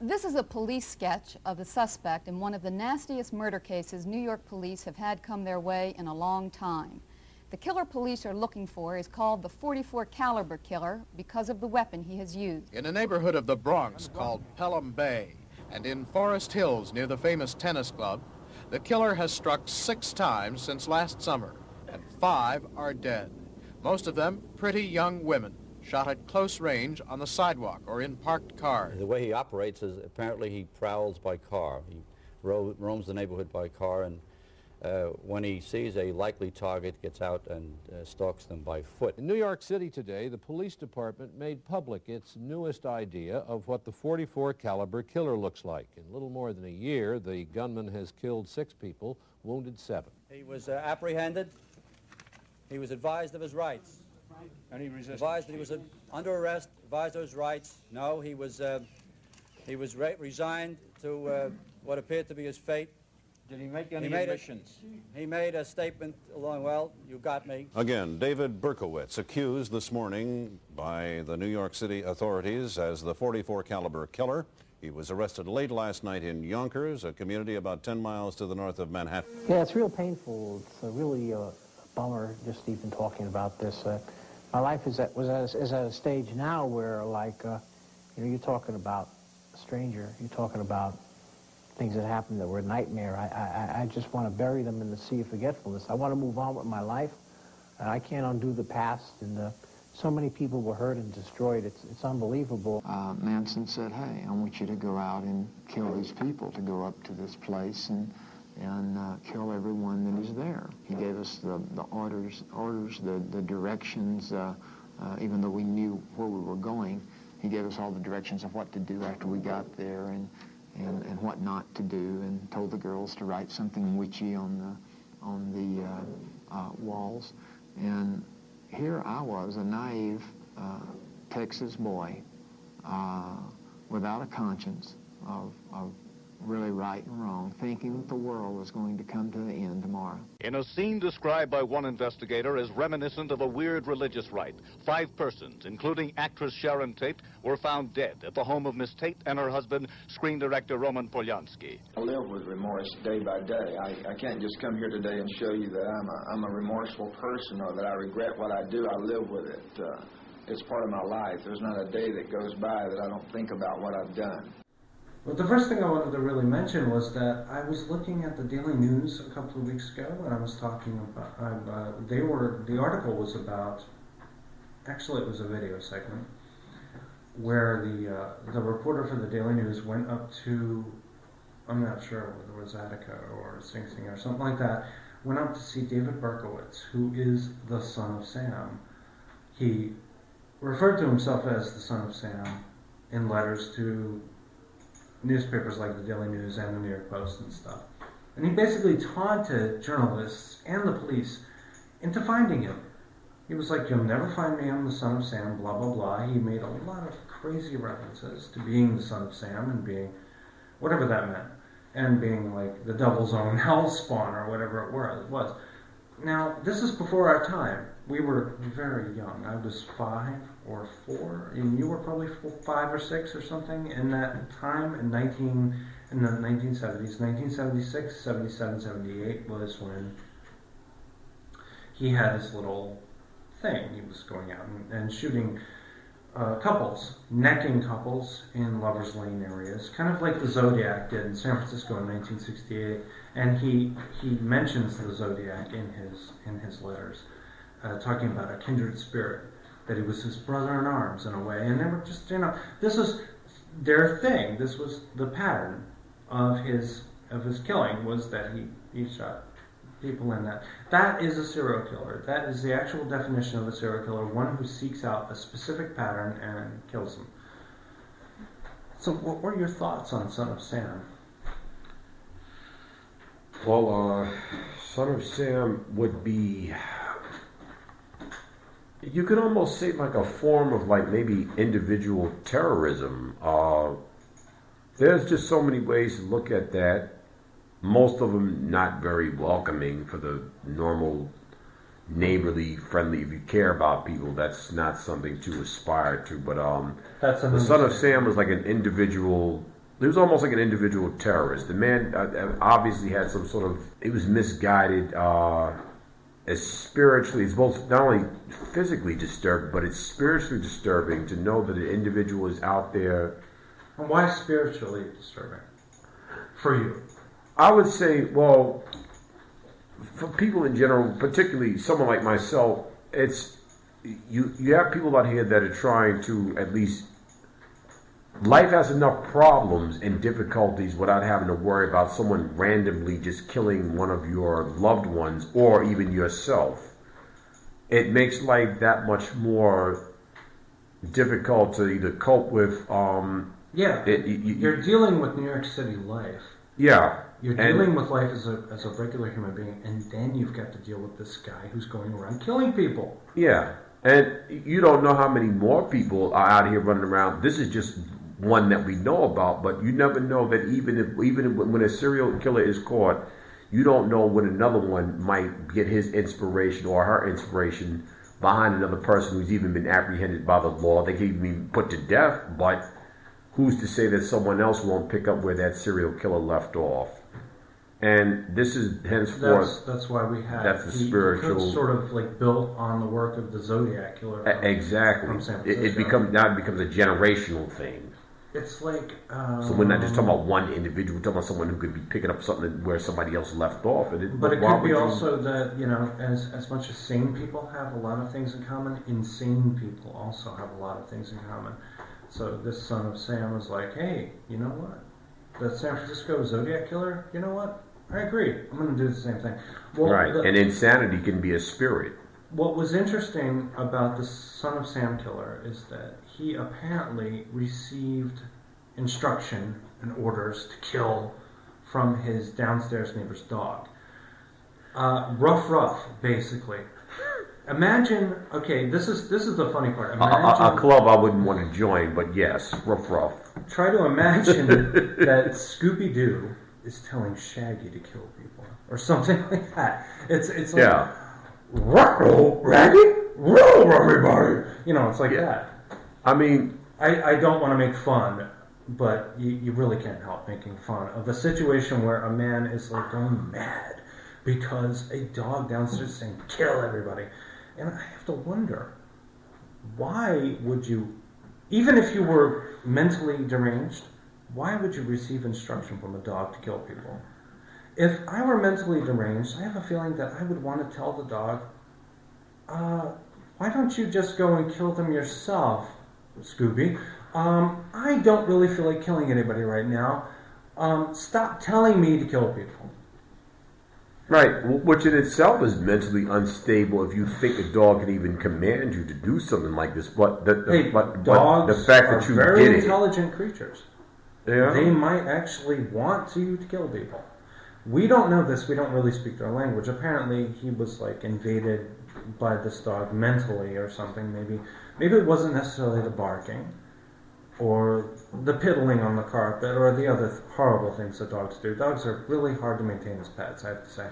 This is a police sketch of the suspect in one of the nastiest murder cases New York police have had come their way in a long time. The killer police are looking for is called the .44 caliber killer because of the weapon he has used. In a neighborhood of the Bronx called Pelham Bay and in Forest Hills near the famous tennis club, the killer has struck 6 times since last summer, and 5 are dead. Most of them pretty young women, shot at close range on the sidewalk or in parked cars. The way he operates is apparently he prowls by car. He roams the neighborhood by car, and when he sees a likely target, gets out and stalks them by foot. In New York City today, the police department made public its newest idea of what the .44 caliber killer looks like. In little more than a year, the gunman has killed 6 people, wounded 7. He was apprehended. He was advised of his rights. And he resisted. Advised that he was under arrest, advised of his rights. No, he was resigned to what appeared to be his fate. Did he make any admissions? He made a statement along, well, you got me. Again, David Berkowitz, accused this morning by the New York City authorities as the .44 caliber killer. He was arrested late last night in Yonkers, a community about 10 miles to the north of Manhattan. Yeah, it's real painful. It's a really a bummer just even talking about this. My life is at a stage now where, like, you know, you're talking about a stranger. You're talking about things that happened that were a nightmare. I just want to bury them in the sea of forgetfulness. I want to move on with my life. I can't undo the past, and so many people were hurt and destroyed. It's unbelievable. Manson said, hey, I want you to go out and kill these people, to go up to this place and kill everyone that is there. He gave us the orders, the directions, even though we knew where we were going. He gave us all the directions of what to do after we got there and what not to do, and told the girls to write something witchy on the walls. And here I was, a naive Texas boy, without a conscience of really right and wrong, thinking that the world was going to come to the end tomorrow. In a scene described by one investigator as reminiscent of a weird religious rite, 5 persons, including actress Sharon Tate, were found dead at the home of Miss Tate and her husband, screen director Roman Polanski. I live with remorse day by day. I can't just come here today and show you that I'm a remorseful person or that I regret what I do. I live with it. It's part of my life. There's not a day that goes by that I don't think about what I've done. Well, the first thing I wanted to really mention was that I was looking at the Daily News a couple of weeks ago, and I was talking about, the article was about, actually it was a video segment, where the reporter for the Daily News went up to, I'm not sure whether it was Attica or Sing Sing or something like that, went up to see David Berkowitz, who is the son of Sam. He referred to himself as the son of Sam in letters to newspapers like the Daily News and the New York Post and stuff. And he basically taunted journalists and the police into finding him. He was like, you'll never find me, I'm the son of Sam, blah, blah, blah. He made a lot of crazy references to being the son of Sam and being, whatever that meant, and being like the devil's own hell spawn or whatever it was. Now, this is before our time. We were very young. I was 5 or 4, and you were probably 5 or 6 or something in that time in the 1970s. 1976, 77, 78 was when he had his little thing. He was going out and shooting couples, necking couples in Lover's Lane areas, kind of like the Zodiac did in San Francisco in 1968. And he mentions the Zodiac in his letters, talking about a kindred spirit, that he was his brother in arms in a way. And they were just, you know, this is their thing. This was the pattern of his killing, was that he shot people in that. That is a serial killer. That is the actual definition of a serial killer, one who seeks out a specific pattern and kills them. So what were your thoughts on Son of Sam? Well, Son of Sam would be, you could almost say like a form of like maybe individual terrorism. There's just so many ways to look at that. Most of them not very welcoming for the normal, neighborly, friendly. If you care about people, that's not something to aspire to. But the Son of Sam was like an individual He was almost like an individual terrorist. The man obviously had some sort of, he was misguided, as spiritually, it's both not only physically disturbed, but it's spiritually disturbing to know that an individual is out there. And why spiritually disturbing for you? I would say, well, for people in general, particularly someone like myself, it's you have people out here that are trying to at least. Life has enough problems and difficulties without having to worry about someone randomly just killing one of your loved ones or even yourself. It makes life that much more difficult to either cope with. You're dealing with New York City life. Yeah. You're dealing with life as a regular human being, and then you've got to deal with this guy who's going around killing people. Yeah. And you don't know how many more people are out here running around. This is just one that we know about, but you never know that even when a serial killer is caught, you don't know when another one might get his inspiration or her inspiration behind another person who's even been apprehended by the law. They can even be put to death, but who's to say that someone else won't pick up where that serial killer left off? And this is henceforth. That's why we have. That's the spiritual. Sort of like built on the work of the Zodiac killer. Exactly. It becomes a generational thing. It's like. So we're not just talking about one individual. We're talking about someone who could be picking up something where somebody else left off. But it could be also that, as much as sane people have a lot of things in common, insane people also have a lot of things in common. So this son of Sam was like, hey, you know what? The San Francisco Zodiac killer, you know what? I agree. I'm going to do the same thing. Well, right. And insanity can be a spirit. What was interesting about the son of Sam killer is that he apparently received instruction and orders to kill from his downstairs neighbor's dog. Rough, basically. Imagine, okay, this is the funny part. Imagine, a club I wouldn't want to join, but yes, rough. Try to imagine that Scooby-Doo is telling Shaggy to kill people or something like that. It's like, yeah. Roll, Raggy, roll, everybody. It's like that. I mean, I don't want to make fun, but you really can't help making fun of a situation where a man is like going mad because a dog downstairs is saying, kill everybody. And I have to wonder, why would you, even if you were mentally deranged, why would you receive instruction from a dog to kill people? If I were mentally deranged, I have a feeling that I would want to tell the dog, why don't you just go and kill them yourself, Scooby? I don't really feel like killing anybody right now. Stop telling me to kill people. Right, which in itself is mentally unstable if you think a dog can even command you to do something like this. But dogs the fact that you very did intelligent creatures. Yeah. They might actually want you to kill people. We don't know this. We don't really speak their language. Apparently, he was like invaded by this dog mentally or something. Maybe it wasn't necessarily the barking or the piddling on the carpet or the other horrible things that dogs do. Dogs are really hard to maintain as pets, I have to say.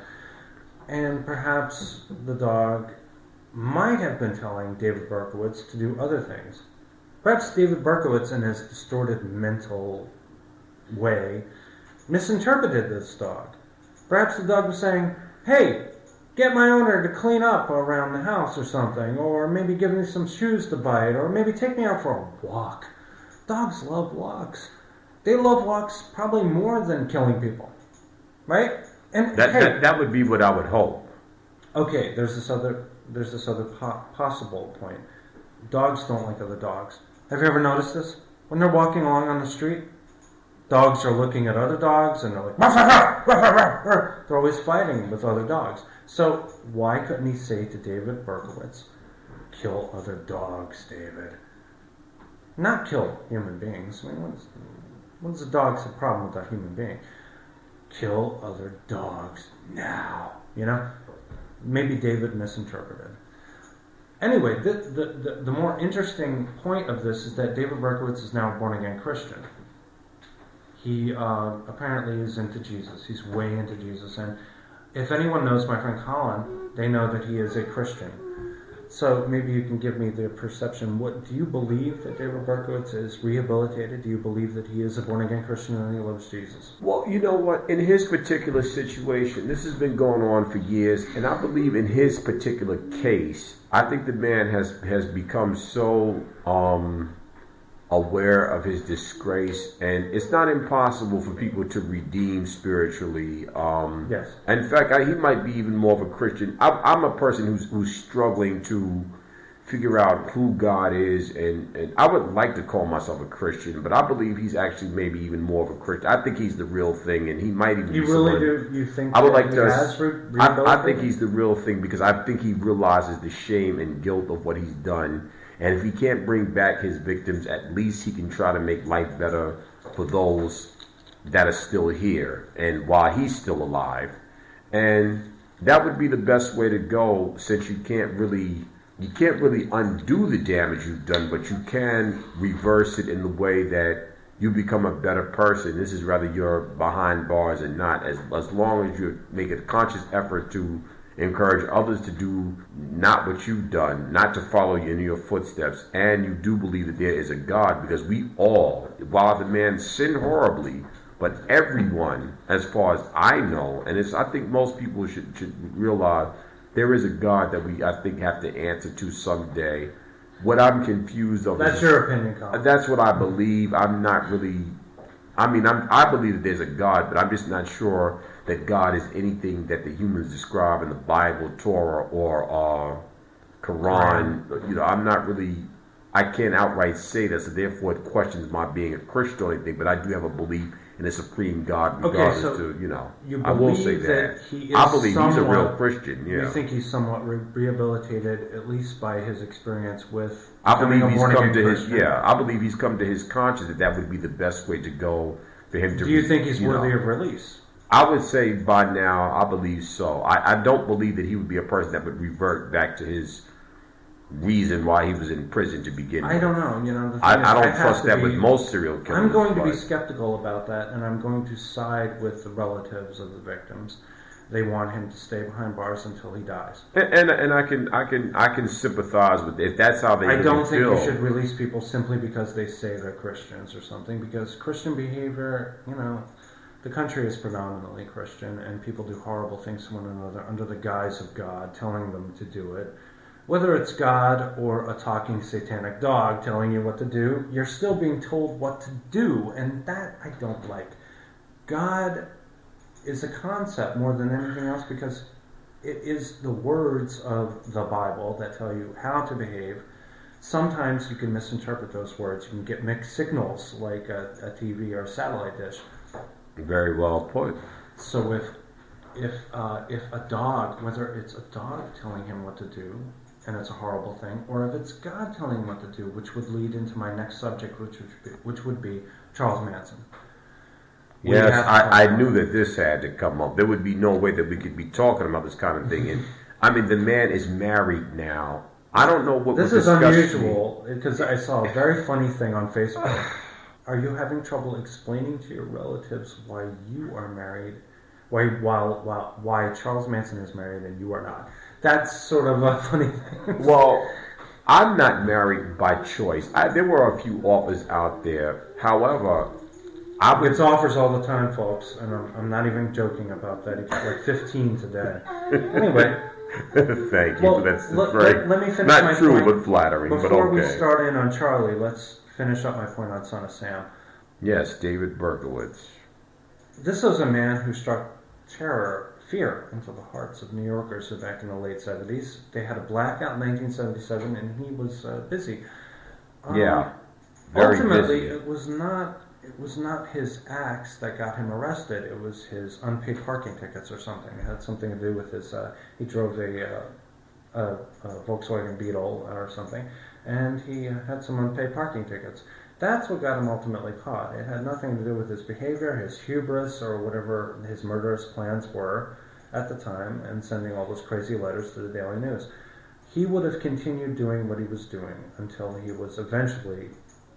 And perhaps the dog might have been telling David Berkowitz to do other things. Perhaps David Berkowitz, in his distorted mental way, misinterpreted this dog. Perhaps the dog was saying, hey, get my owner to clean up around the house or something, or maybe give me some shoes to bite, or maybe take me out for a walk. Dogs love walks. They love walks probably more than killing people, right? And that would be what I would hope. Okay, there's this other possible point. Dogs don't like other dogs. Have you ever noticed this? When they're walking along on the street, dogs are looking at other dogs and they're like, ruff, ruff, ruff, ruff, ruff, ruff. They're always fighting with other dogs. So why couldn't he say to David Berkowitz, kill other dogs, David? Not kill human beings. I mean, what's a dog's problem with a human being? Kill other dogs now. Maybe David misinterpreted. Anyway, the more interesting point of this is that David Berkowitz is now a born-again Christian. He apparently is into Jesus. He's way into Jesus. And if anyone knows my friend Colin, they know that he is a Christian. So maybe you can give me the perception. What do you believe that David Berkowitz is rehabilitated? Do you believe that he is a born-again Christian and he loves Jesus? Well, you know what? In his particular situation, this has been going on for years, and I believe in his particular case, I think the man has become so aware of his disgrace, and it's not impossible for people to redeem spiritually. Yes. In fact, he might be even more of a Christian. I'm a person who's struggling to figure out who God is, and I would like to call myself a Christian, but I believe he's actually maybe even more of a Christian. I think he's the real thing, and he might even. You be really someone, do? You think I would like he to? has I think he's the real thing because I think he realizes the shame and guilt of what he's done. And if he can't bring back his victims, at least he can try to make life better for those that are still here and while he's still alive. And that would be the best way to go, since you can't really undo the damage you've done, but you can reverse it in the way that you become a better person. This is whether you're behind bars or not, as long as you make a conscious effort to encourage others to do not what you've done, not to follow in your footsteps, and you do believe that there is a God, because we all, while the man sinned horribly, but everyone, as far as I know, and I think most people should realize, there is a God that we, I think, have to answer to someday. What I'm confused over. That's your opinion, Colin. That's what I believe. I'm not really. I mean, I believe that there's a God, but I'm just not sure that God is anything that the humans describe in the Bible, Torah, or Quran. You know, I'm not really. I can't outright say that, so therefore it questions my being a Christian or anything. But I do have a belief in a supreme God, regardless to, you know. I will say that. I believe he's a real Christian. Yeah. You think he's somewhat rehabilitated, at least by his experience with. I believe he's come to his. Yeah, I believe he's come to his conscience that would be the best way to go for him to. Do you think he's worthy of release? I would say by now, I believe so. I don't believe that he would be a person that would revert back to his reason why he was in prison to begin with. I don't know. You know, I don't trust that with most serial killers. I'm going to be skeptical about that, and I'm going to side with the relatives of the victims. They want him to stay behind bars until he dies. And I can sympathize with it. If that's how they I don't think feel. you should release people simply because they say they're Christians or something. Because Christian behavior, you know, the country is predominantly Christian, and people do horrible things to one another under the guise of God telling them to do it. Whether it's God or a talking satanic dog telling you what to do, you're still being told what to do, and that I don't like. God is a concept more than anything else because it is the words of the Bible that tell you how to behave. Sometimes you can misinterpret those words. You can get mixed signals like a TV or a satellite dish. Very well put. So if a dog, whether it's a dog telling him what to do, and it's a horrible thing, or if it's God telling him what to do, which would lead into my next subject, which would be Charles Manson. Yes, I knew that this had to come up. There would be no way that we could be talking about this kind of thing. And I mean, the man is married now. I don't know what this is unusual because I saw a very funny thing on Facebook. Are you having trouble explaining to your relatives why you are married? Why Charles Manson is married and you are not? That's sort of a funny thing. Well, I'm not married by choice. There were a few offers out there. However, it's offers all the time, folks, and I'm not even joking about that. He got like 15 today. Anyway. Thank you. Well, that's let me finish not my true, point. but flattering. Before but okay. we start in on Charlie, let's finish up my point on Son of Sam. Yes, David Berkowitz. This was a man who struck fear into the hearts of New Yorkers back in the late 70s. They had a blackout in 1977, and he was busy. Yeah, very ultimately, busy. It was not his acts that got him arrested. It was his unpaid parking tickets or something. It had something to do with his. He drove a Volkswagen Beetle or something, and he had some unpaid parking tickets. That's what got him ultimately caught. It had nothing to do with his behavior, his hubris, or whatever his murderous plans were at the time, and sending all those crazy letters to the Daily News. He would have continued doing what he was doing until he was eventually,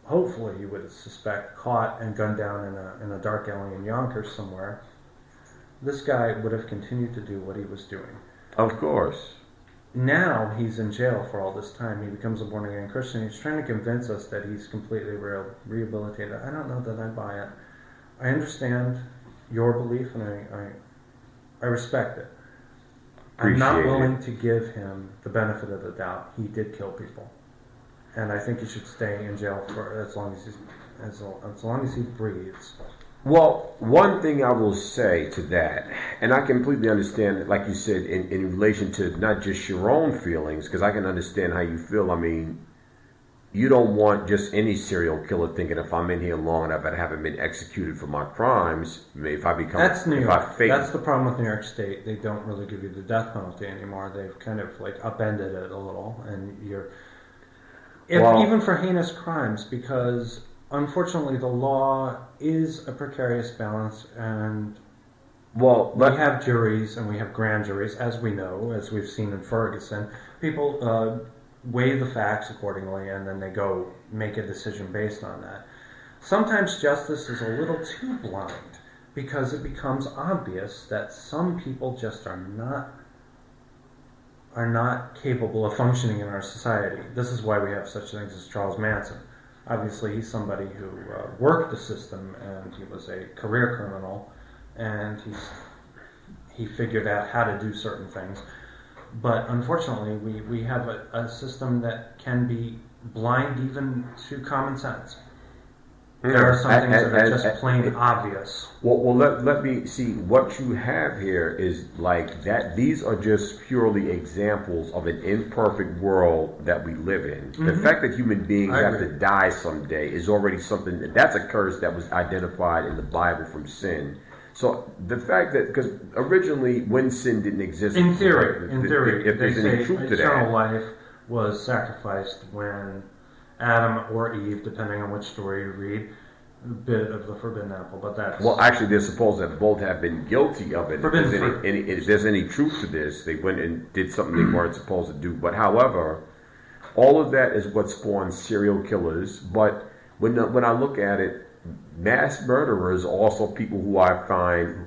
hopefully he would suspect, caught and gunned down in a dark alley in Yonkers somewhere. This guy would have continued to do what he was doing. Of course. now he's in jail for all this time. He becomes a born-again Christian. He's trying to convince us that he's completely rehabilitated. I don't know that I buy it. I understand your belief, and I respect it. I'm not willing to give him the benefit of the doubt. He did kill people, and I think he should stay in jail for as long as he breathes. Well, one thing I will say to that, and I completely understand, like you said, in relation to not just your own feelings, because I can understand how you feel. I mean, you don't want just any serial killer thinking, if I'm in here long enough, I haven't been executed for my crimes. If I become, that's New York. That's the problem with New York State. They don't really give you the death penalty anymore. They've kind of like upended it a little, and even for heinous crimes, because unfortunately the law is a precarious balance, and we have juries and we have grand juries, as we know, as we've seen in Ferguson. People weigh the facts accordingly, and then they go make a decision based on that. Sometimes justice is a little too blind, because it becomes obvious that some people just are not capable of functioning in our society. This is why we have such things as Charles Manson. Obviously, he's somebody who worked the system, and he was a career criminal, and he figured out how to do certain things. But unfortunately, we have a system that can be blind even to common sense. There are some things that are just plain obvious. Well, let me see. What you have here is like that. These are just purely examples of an imperfect world that we live in. Mm-hmm. The fact that human beings have to die someday is already something. That's a curse that was identified in the Bible from sin. So the fact that, because originally when sin didn't exist, in theory, if there's any truth to that, eternal life was sacrificed when Adam or Eve, depending on which story you read, bit of the forbidden apple. But that's actually they're supposed to both have been guilty of it. If there's any truth to this, they went and did something they weren't supposed to do. But however, all of that is what spawns serial killers. But when I look at it, mass murderers are also people who I find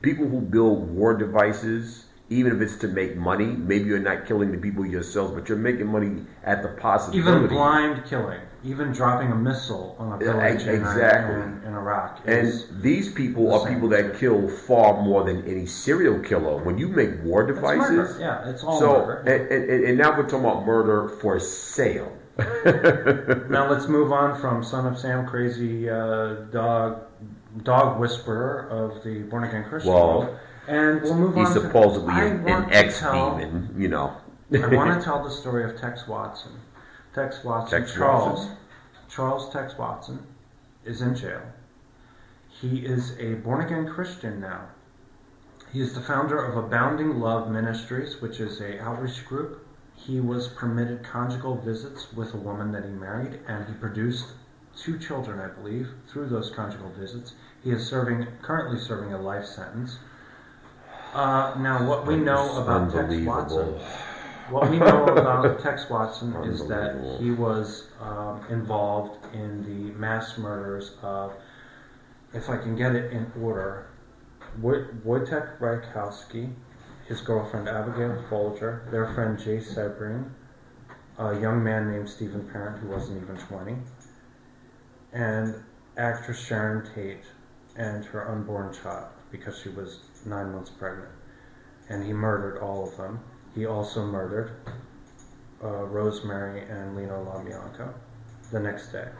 people who build war devices, even if it's to make money. Maybe you're not killing the people yourselves, but you're making money at the possibility. Even blind killing, even dropping a missile on a village in Iraq. And these people are people that kill far more than any serial killer. When you make war devices, murder. Yeah, it's all murder. And now we're talking about murder for sale. Now let's move on from Son of Sam, crazy dog whisperer of the born again Christian world, and we'll move on. He's supposedly an ex-demon, you know. I want to tell the story of Tex Watson. Charles Tex Watson is in jail. He is a born again Christian now. He is the founder of Abounding Love Ministries, which is an outreach group. He was permitted conjugal visits with a woman that he married, and he produced 2 children, I believe, through those conjugal visits. He is currently serving a life sentence. Now, what we know about Tex Watson, is that he was involved in the mass murders of, if I can get it in order, Wojtek Rajkowski, his girlfriend Abigail Folger, their friend Jay Sebring, a young man named Stephen Parent who wasn't even 20, and actress Sharon Tate and her unborn child, because she was 9 months pregnant. And he murdered all of them. He also murdered Rosemary and Lena LaBianca the next day.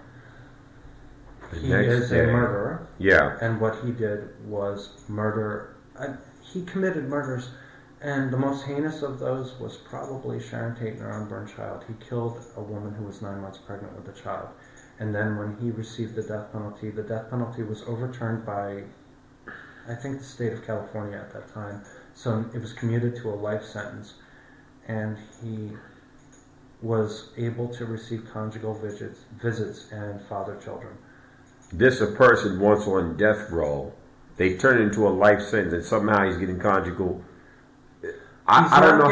He is a murderer. Yeah. And what he did was murder. He committed murders. And the most heinous of those was probably Sharon Tate and her unborn child. He killed a woman who was 9 months pregnant with a child. And then when he received the death penalty was overturned by, I think, the state of California at that time. So it was commuted to a life sentence. And he was able to receive conjugal visits and father children. This a person once on death row. They turn it into a life sentence, and somehow he's getting conjugal. I don't know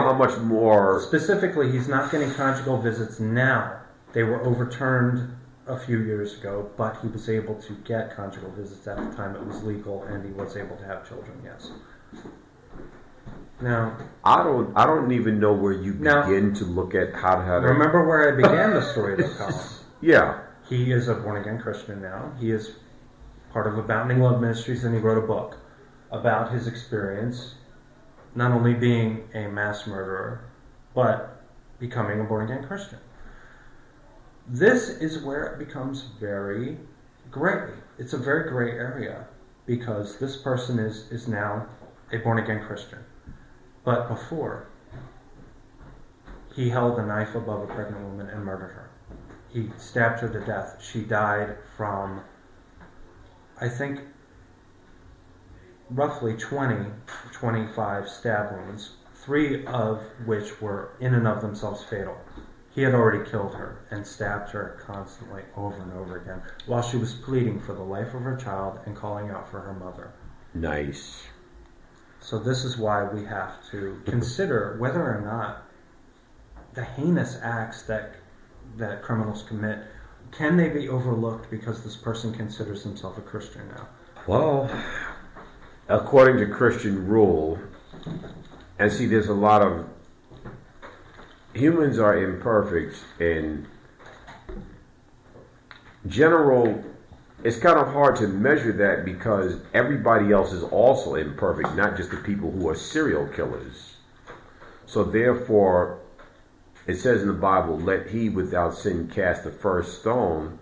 how much more. Specifically, he's not getting conjugal visits now. They were overturned a few years ago, but he was able to get conjugal visits at the time it was legal, and he was able to have children, yes. Now, I don't even know where you begin to look at how to. Remember where I began the story, though, Colin? Yeah. He is a born-again Christian now. He is part of Abounding Love Ministries, and he wrote a book about his experience, not only being a mass murderer, but becoming a born-again Christian. This is where it becomes very gray. It's a very gray area, because this person is now a born-again Christian. But before, he held a knife above a pregnant woman and murdered her. He stabbed her to death. She died from, I think, roughly 25 stab wounds, 3 of which were in and of themselves fatal. He had already killed her and stabbed her constantly over and over again while she was pleading for the life of her child and calling out for her mother. Nice. So this is why we have to consider whether or not the heinous acts that criminals commit, can they be overlooked because this person considers himself a Christian now? Well, according to Christian rule, and see, there's a lot of humans are imperfect in general. It's kind of hard to measure that because everybody else is also imperfect, not just the people who are serial killers. So therefore, it says in the Bible, let he without sin cast the first stone,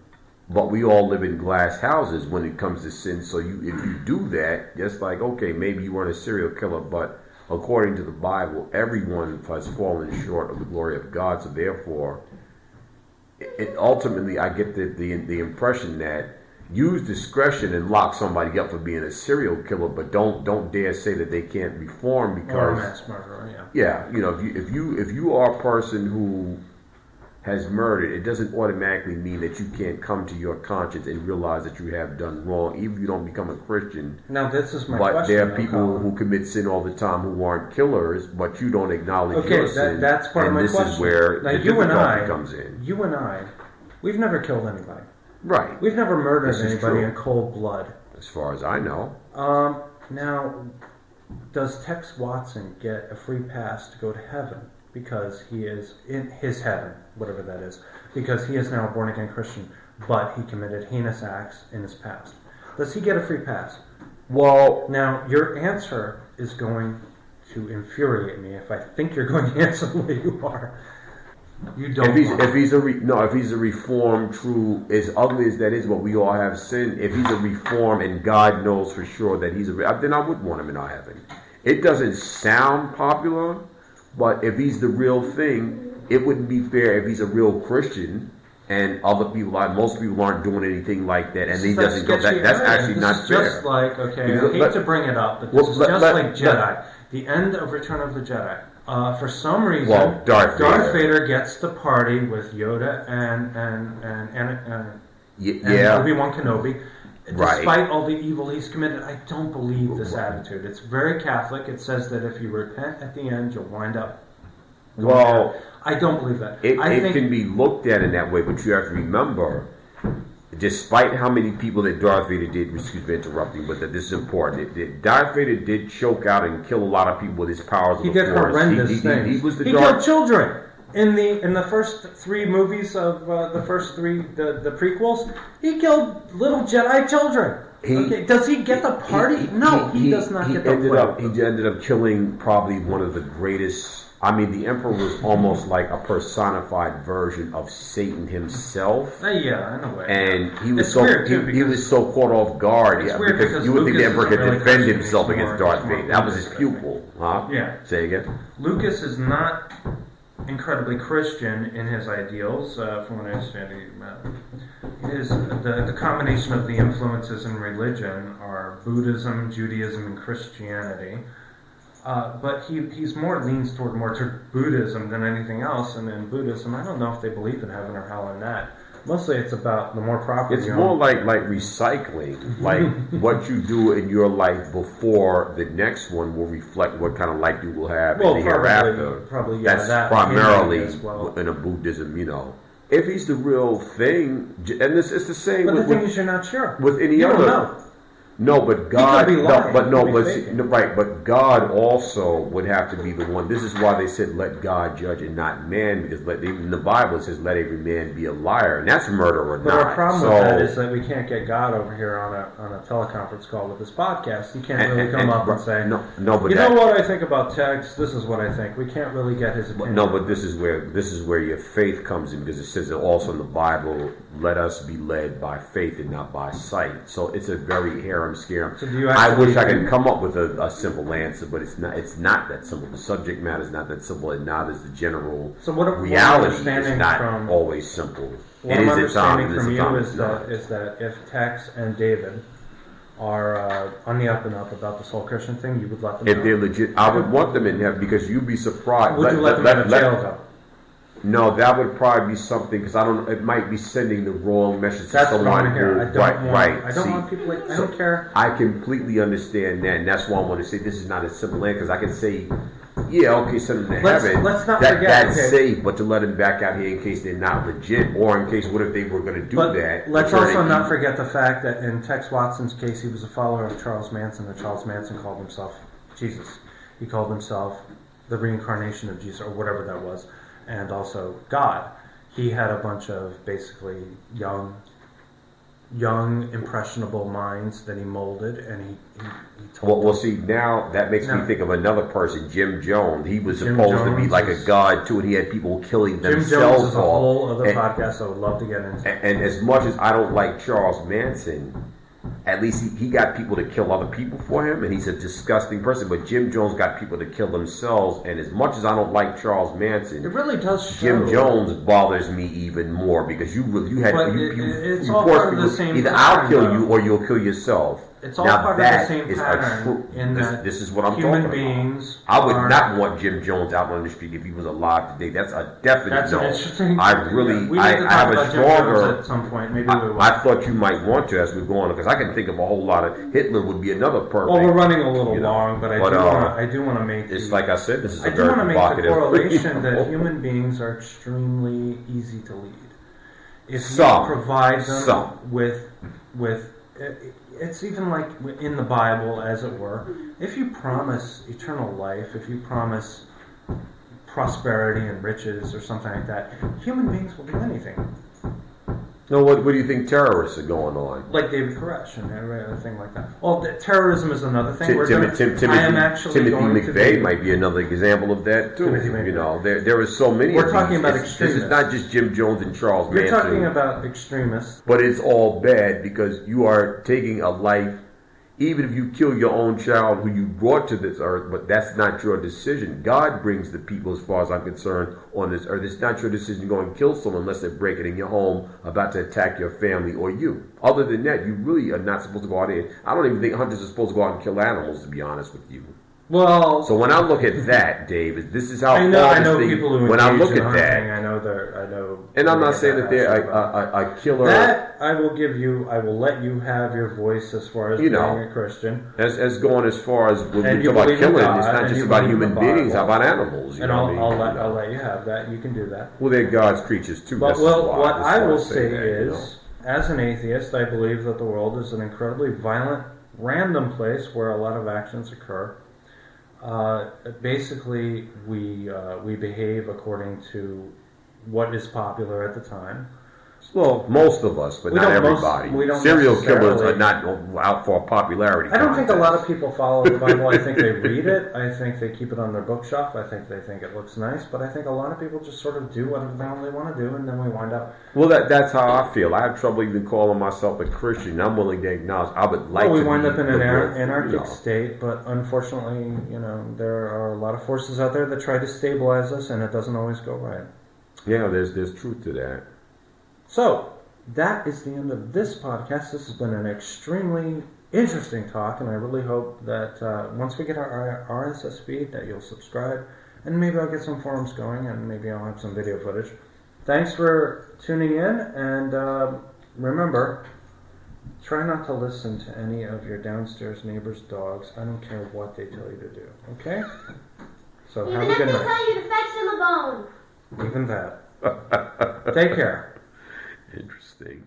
but we all live in glass houses when it comes to sin. So if you do that, just like, okay, maybe you weren't a serial killer, but according to the Bible, everyone has fallen short of the glory of God. So therefore, ultimately, I get the impression that use discretion and lock somebody up for being a serial killer, but don't dare say that they can't reform because or a mass murderer. Yeah, you know, if you are a person who has murdered, it doesn't automatically mean that you can't come to your conscience and realize that you have done wrong, even if you don't become a Christian. Now, this is my question. But there are people who commit sin all the time who aren't killers, but you don't acknowledge your sin. That's part of my question. And this is where now, the difficulty comes in. You and I, we've never killed anybody. Right. We've never murdered anybody in cold blood. As far as I know. Now, does Tex Watson get a free pass to go to heaven because he is in his heaven, whatever that is, because he is now a born-again Christian, but he committed heinous acts in his past? Does he get a free pass? Well, now, your answer is going to infuriate me if I think you're going to answer the way you are. You don't. If he's a reformed, true, as ugly as that is, but we all have sin. If he's a reformed, and God knows for sure that he's then I would want him in our heaven. It doesn't sound popular, but if he's the real thing, it wouldn't be fair if he's a real Christian and other people, most people aren't doing anything like that, and he doesn't go. That's actually not fair. Just like, okay, I hate to bring it up, but this is just like Jedi. The end of Return of the Jedi. For some reason, Darth Vader gets to party with Yoda and Obi-Wan Kenobi. Despite all the evil he's committed, I don't believe this attitude. It's very Catholic. It says that if you repent at the end, you'll wind up. I don't believe that. It can be looked at in that way, but you have to remember, despite how many people that Darth Vader did, excuse me interrupting, but this is important. Darth Vader did choke out and kill a lot of people with his powers of the Force. He did horrendous things. He killed children. In the first 3 movies of the first 3 the prequels, he killed little Jedi children. Does he get the party? No, he does not get the party. He ended up killing probably one of the greatest. I mean, the Emperor was almost like a personified version of Satan himself. Yeah, in a way. And he was he was so caught off guard. Because you would think the Emperor could defend himself against Darth Vader. That was his pupil, huh? Yeah. Say again. Lucas is not incredibly Christian in his ideals, from what I understand. The combination of the influences in religion are Buddhism, Judaism, and Christianity. But he's leans toward Buddhism than anything else. And in Buddhism, I don't know if they believe in heaven or hell in that. Mostly it's about the more property. It's more like recycling. Like what you do in your life before the next one will reflect what kind of life you will have in the hereafter. Probably, that's primarily in a Buddhism, you know. If he's the real thing, and it's the same. But the thing is, you're not sure with any you other. Don't know. No, but God, He could be lying. right, but God also would have to be the one. This is why they said, let God judge and not man, because in the Bible it says, let every man be a liar, and that's murder or not. But our problem with that is that we can't get God over here on a teleconference call with this podcast. He can't really come up and say, no, but you know what I think about text? This is what I think. We can't really get his opinion. No, but this is where your faith comes in, because it says also in the Bible, let us be led by faith and not by sight. So it's a very harem-scarum. So I wish I could come up with a simple answer, but it's not that simple. The subject matter is not that simple, and neither is the general reality is not always simple. What I'm understanding from you is that if Tex and David are on the up and up about this whole Christian thing, you would let them If know? they're legit, I would want them in there, because you'd be surprised. Would you let them in jail, though? No, that would probably be something, because I don't. It might be sending the wrong message to That's someone. what I want to hear. I don't See, want people like. I don't care. I completely understand that, and that's why I want to say this is not a simple answer, because I can say, yeah, okay, send them to heaven. Let's not forget. That's okay. safe, but to let them back out here in case they're not legit, or in case what if they were going to do that? Let's also not forget the fact that in Tex Watson's case, he was a follower of Charles Manson, and Charles Manson called himself Jesus. He called himself the reincarnation of Jesus, or whatever that was. And also God. He had a bunch of basically young, impressionable minds that he molded, and he told Well, see, now that makes me think of another person, Jim Jones. He was supposed to be like a god, too, and he had people killing themselves. Jim Jones is a whole other podcast I would love to get into. And as much as I don't like Charles Manson, at least he got people to kill other people for him, and he's a disgusting person. But Jim Jones got people to kill themselves, and as much as I don't like Charles Manson, it really does show. Jim Jones bothers me even more, because you it's all part of the same either pattern, I'll kill you or you'll kill yourself. It's all part of the same pattern This is what I'm human talking beings about. I would not want Jim Jones out on the street if he was alive today. That's a definite no. An interesting. I really, we I have a stronger. At some point, maybe we will. I thought you might want to as we go on, because I can think of a whole lot of. Hitler would be another perfect. Well, we're running a little long, but I do want to make. It's like I said, this is a very provocative. I do want to make the correlation that human beings are extremely easy to lead. If you provide them with. It's even like in the Bible, as it were. If you promise eternal life, if you promise prosperity and riches or something like that, human beings will do anything. No, what do you think terrorists are going on? Like David Koresh and every other thing like that. Well, terrorism is another thing. Timothy McVeigh might be another example of that too. You know, there are so many. We're talking about extremists. This is not just Jim Jones and Charles Manson. You're talking about extremists. But it's all bad, because you are taking a life. Even if you kill your own child who you brought to this earth, but that's not your decision. God brings the people, as far as I'm concerned, on this earth. It's not your decision to go and kill someone unless they're breaking in your home, about to attack your family or you. Other than that, you really are not supposed to go out there. I don't even think hunters are supposed to go out and kill animals, to be honest with you. Well, so when I look at that, Dave, this is how I know people who when I look in at hunting, that, I know. And I'm not saying that they're a killer. That I will give you. I will let you have your voice as far as being a Christian. As going as far as when we talk about killing, it's not just about human beings. How about animals? And I'll let you have that. You can do that. Well, they're God's creatures too. But what I will say is, as an atheist, I believe that the world is an incredibly violent, random place where a lot of actions occur. Basically, we behave according to what is popular at the time. Well, most of us, but not everybody. Serial killers are not out for popularity. I don't think a lot of people follow the Bible. I think they read it. I think they keep it on their bookshelf. I think they think it looks nice. But I think a lot of people just sort of do whatever the hell they want to do, and then we wind up. Well, that's how I feel. I have trouble even calling myself a Christian. I'm willing to acknowledge I would like to. We wind up in an anarchic state, but unfortunately, there are a lot of forces out there that try to stabilize us, and it doesn't always go right. Yeah, there's truth to that. So, that is the end of this podcast. This has been an extremely interesting talk, and I really hope that once we get our RSS feed, that you'll subscribe, and maybe I'll get some forums going, and maybe I'll have some video footage. Thanks for tuning in, and remember, try not to listen to any of your downstairs neighbor's dogs. I don't care what they tell you to do, okay? So have a good night. Even if they tell you to fetch them a bone. Even that. Take care. Interesting.